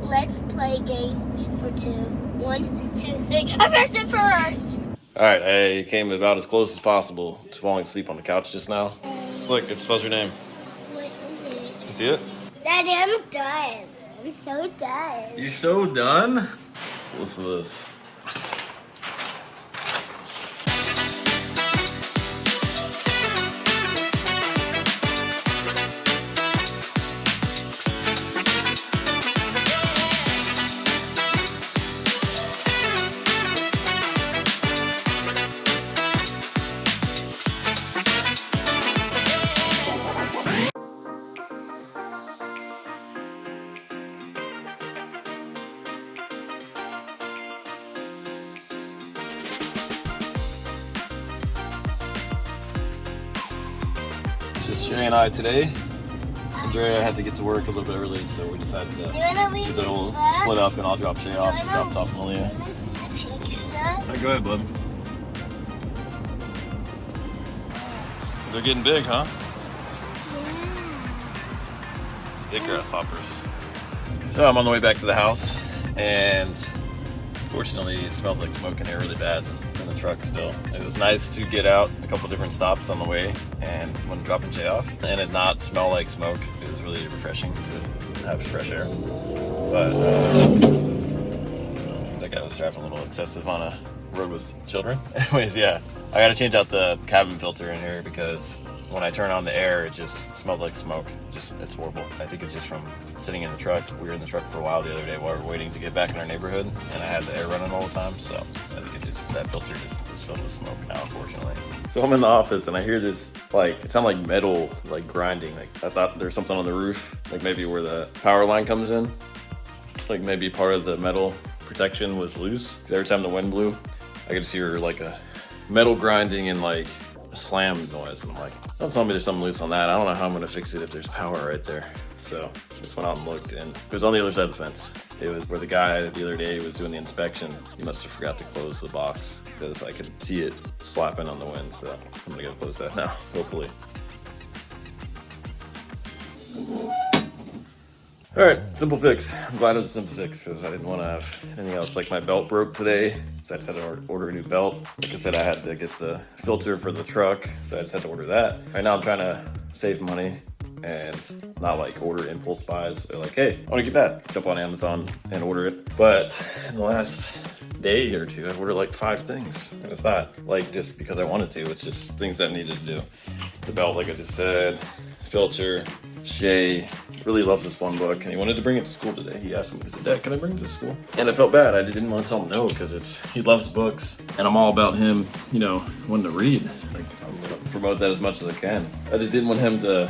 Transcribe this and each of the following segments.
Let's play a game for 2. 1, 2, 3. I pressed it first. All right, I came about as close as possible to falling asleep on the couch just now. Look, it spells your name. What is it? You see it? Daddy, I'm done. I'm so done. You're so done? Listen to this. Just Shea and I today. Andrea had to get to work a little bit early, so we decided to do the little split up, and I'll drop Shea off. She dropped off Malia. Right, go ahead, bud. They're getting big, huh? Big grasshoppers. So I'm on the way back to the house, and fortunately it smells like smoke in here really bad in the truck still. It was nice to get out a couple different stops on the way and when dropping Shea off and it not smell like smoke. It was really refreshing to have fresh air. But I think I was driving a little excessive on a road with children. Anyways, yeah, I gotta change out the cabin filter in here because when I turn on the air, it just smells like smoke. It's horrible. I think it's just from sitting in the truck. We were in the truck for a while the other day while we were waiting to get back in our neighborhood, and I had the air running all the time, so I think that filter just is filled with smoke now, unfortunately. So I'm in the office, and I hear this, like, it sounded like metal, like, grinding. Like, I thought there's something on the roof, like maybe where the power line comes in. Like, maybe part of the metal protection was loose. Every time the wind blew, I could just hear, like, a metal grinding and, like, slam noise, and I'm like, don't tell me there's something loose on that. I don't know how I'm gonna fix it if there's power right there. So I just went out and looked, and it was on the other side of the fence. It was where the guy the other day was doing the inspection. He must have forgot to close the box because I could see it slapping on the wind. So I'm gonna go close that now, hopefully. All right, simple fix. I'm glad it was a simple fix because I didn't want to have anything else. Like my belt broke today, so I just had to order a new belt. Like I said, I had to get the filter for the truck, so I just had to order that. Right now I'm trying to save money and not like order impulse buys. They're like, hey, I want to get that. Jump on Amazon and order it. But in the last day or two, I've ordered like 5 things. And it's not like just because I wanted to, it's just things that I needed to do. The belt, like I just said, filter, Shea. Really loves this one book, and he wanted to bring it to school today. He asked me, Dad, can I bring it to school? And I felt bad. I didn't want to tell him no because he loves books, and I'm all about him, wanting to read. Like, I'm gonna promote that as much as I can. I just didn't want him to,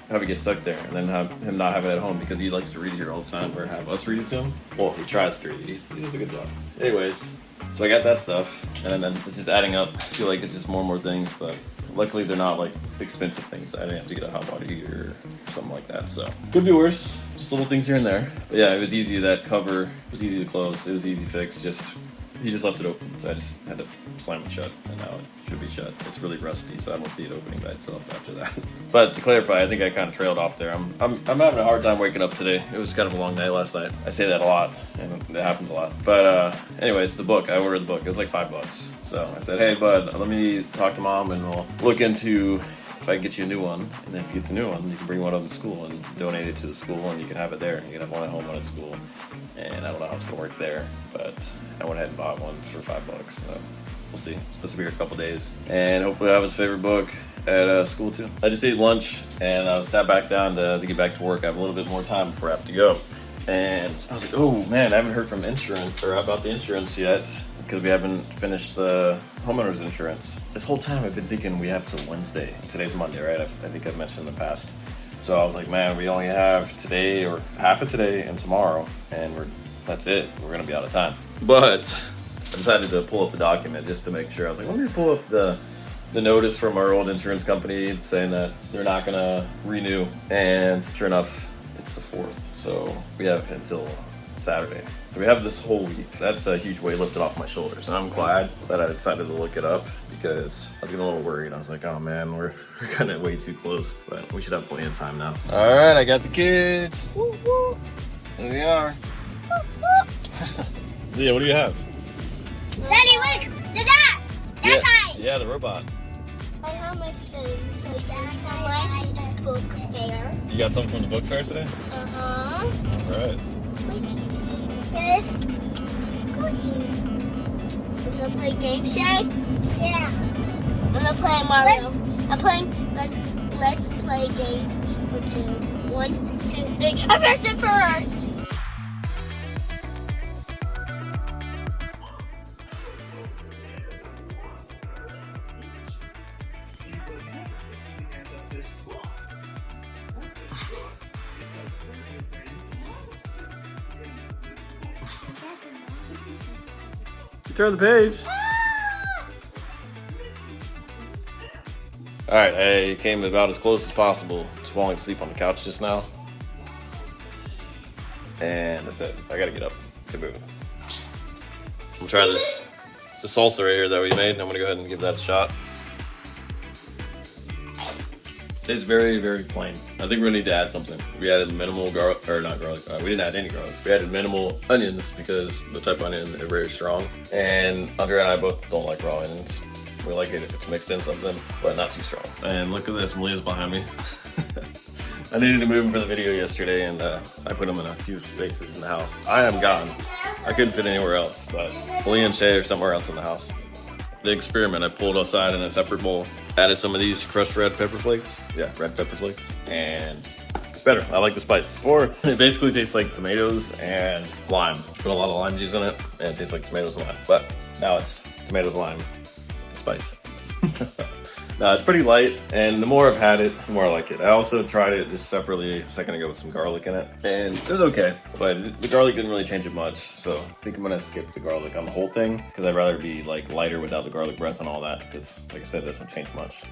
have it get stuck there, and then have him not have it at home because he likes to read here all the time, or have us read it to him. Well, he tries to read it. He does a good job. Anyways, so I got that stuff, and then it's just adding up. I feel like it's just more and more things, but luckily they're not like expensive things. I didn't have to get a hot water heater or something like that, so could be worse. Just little things here and there. But yeah, it was easy. That cover was easy to close. It was easy fix. He just left it open, so I just had to slam it shut, and now it should be shut. It's really rusty, so I don't see it opening by itself after that. But to clarify, I think I kind of trailed off there. I'm having a hard time waking up today. It was kind of a long night last night. I say that a lot, and it happens a lot. But anyways, the book, I ordered the book. It was like $5. So I said, hey, bud, let me talk to Mom, and we'll look into if I can get you a new one. And then if you get the new one, you can bring one up to school and donate it to the school, and you can have it there. You can have one at home, one at school. And I don't know how it's gonna work there, but I went ahead and bought one for $5. So we'll see. It's supposed to be here a couple days, and hopefully I'll have his favorite book at school too. I just ate lunch, and I sat back down to get back to work. I have a little bit more time before I have to go, and I was like, oh man, I haven't heard from insurance or about the insurance yet because we haven't finished the homeowner's insurance. This whole time I've been thinking we have till Wednesday. Today's Monday, right? I think I've mentioned in the past. So I was like, man, we only have today or half of today and tomorrow, and that's it. We're gonna be out of time. But I decided to pull up the document just to make sure. I was like, let me pull up the notice from our old insurance company saying that they're not gonna renew. And sure enough, it's the 4th. So we have until Saturday. So we have this whole week. That's a huge weight lifted off my shoulders. And I'm glad that I decided to look it up because I was getting a little worried. I was like, oh man, we're kind of way too close, but we should have plenty of time now. All right, I got the kids. Woo, woo. There they are. Leah, what do you have? Daddy, look! To that! That guy! Yeah, the robot. I have my things. So that's my book fair. You got something from the book fair today? Uh-huh. Alright. My keychain. This squishy. We're gonna play game, Shea? Yeah. I'm gonna play Mario. I'm playing. Let's play game for 2. 1, 2, 3. I pressed it first. Turn the page. Alright, I came about as close as possible to falling asleep on the couch just now. And that's it. I gotta get up. Get moving. I'm gonna try this salsa right here that we made. I'm gonna go ahead and give that a shot. Tastes very, very plain. I think we're gonna need to add something. We added minimal garlic, or not garlic. We didn't add any garlic. We added minimal onions because the type of onion are very strong. And Andrea and I both don't like raw onions. We like it if it's mixed in something, but not too strong. And look at this, Malia's behind me. I needed to move him for the video yesterday, and I put him in a few spaces in the house. I am gone. I couldn't fit anywhere else, but Malia and Shea are somewhere else in the house. The experiment, I pulled outside in a separate bowl, added some of these crushed red pepper flakes. Yeah, red pepper flakes. And it's better. I like the spice. Or it basically tastes like tomatoes and lime. Put a lot of lime juice in it, and it tastes like tomatoes and lime. But now it's tomatoes, lime, and spice. No, it's pretty light, and the more I've had it, the more I like it. I also tried it just separately a second ago with some garlic in it, and it was okay, but the garlic didn't really change it much, so I think I'm gonna skip the garlic on the whole thing, because I'd rather be like lighter without the garlic breath and all that, because like I said, it doesn't change much.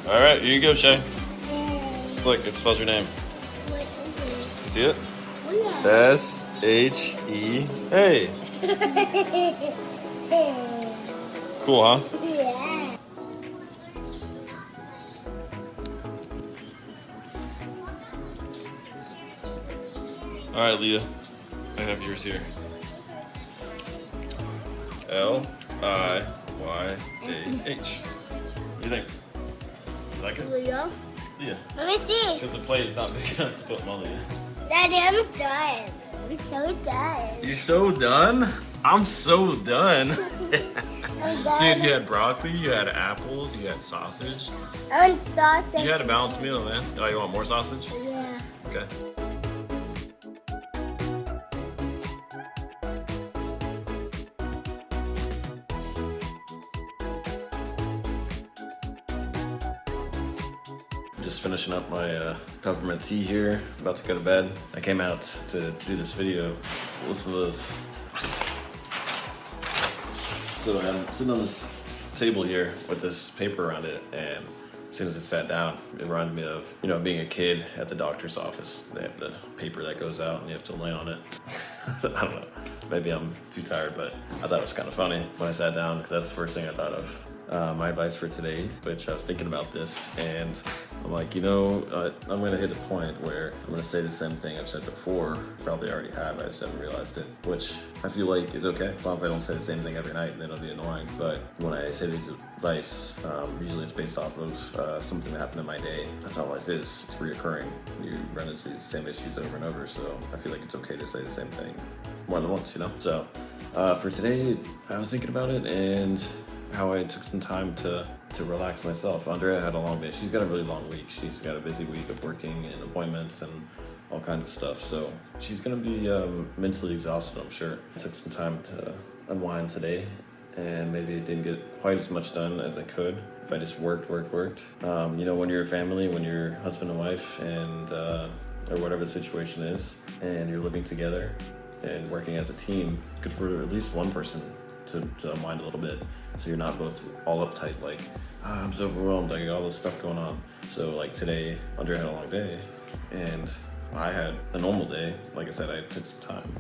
All right, here you go, Shea. Look, it spells your name. You see it? S-H-E. Hey. Cool, huh? Yeah. All right, Leah. I have yours here. L-I-Y-A-H. What do you think? You like it? Leo? Yeah. Let me see. Because the plate is not big enough to put Molly in. Daddy, I'm done. I'm so done. You're so done? I'm so done. I'm done. Dude, you had broccoli, you had apples, you had sausage. And sausage. You had a balanced meal, man. Oh, you want more sausage? Yeah. Okay. Just finishing up my peppermint tea here, about to go to bed. I came out to do this video. Listen to this. So I'm sitting on this table here with this paper around it, and as soon as I sat down, it reminded me of, you know, being a kid at the doctor's office. They have the paper that goes out and you have to lay on it. I don't know, maybe I'm too tired, but I thought it was kind of funny when I sat down, because that's the first thing I thought of. My advice for today, which I was thinking about this, and I'm like, you know, I'm gonna hit a point where I'm gonna say the same thing I've said before, probably already have, I just haven't realized it, which I feel like is okay, as long as I don't say the same thing every night, then it'll be annoying. But when I say this advice, usually it's based off of something that happened in my day. That's how life is, it's reoccurring. You run into these same issues over and over, so I feel like it's okay to say the same thing more than once, you know? So, for today, I was thinking about it, and how I took some time to relax myself. Andrea had a long day. She's got a really long week. She's got a busy week of working and appointments and all kinds of stuff. So she's gonna be mentally exhausted, I'm sure. It took some time to unwind today, and maybe it didn't get quite as much done as I could if I just worked. You know, when you're a family, when you're husband and wife, and or whatever the situation is, and you're living together and working as a team, good for at least one person to unwind a little bit, so you're not both all uptight, like, I'm so overwhelmed, I got all this stuff going on. So like today, Andrea had a long day, and I had a normal day. Like I said, I took some time,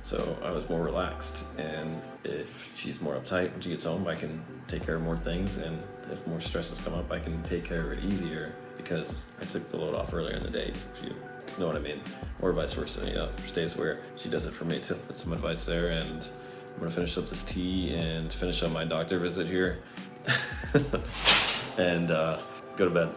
so I was more relaxed. And if she's more uptight when she gets home, I can take care of more things, and if more stresses come up, I can take care of it easier because I took the load off earlier in the day, if you know what I mean, or vice versa. You know, there's days where she does it for me too. That's some advice there. And I'm gonna finish up this tea and finish up my doctor visit here and go to bed.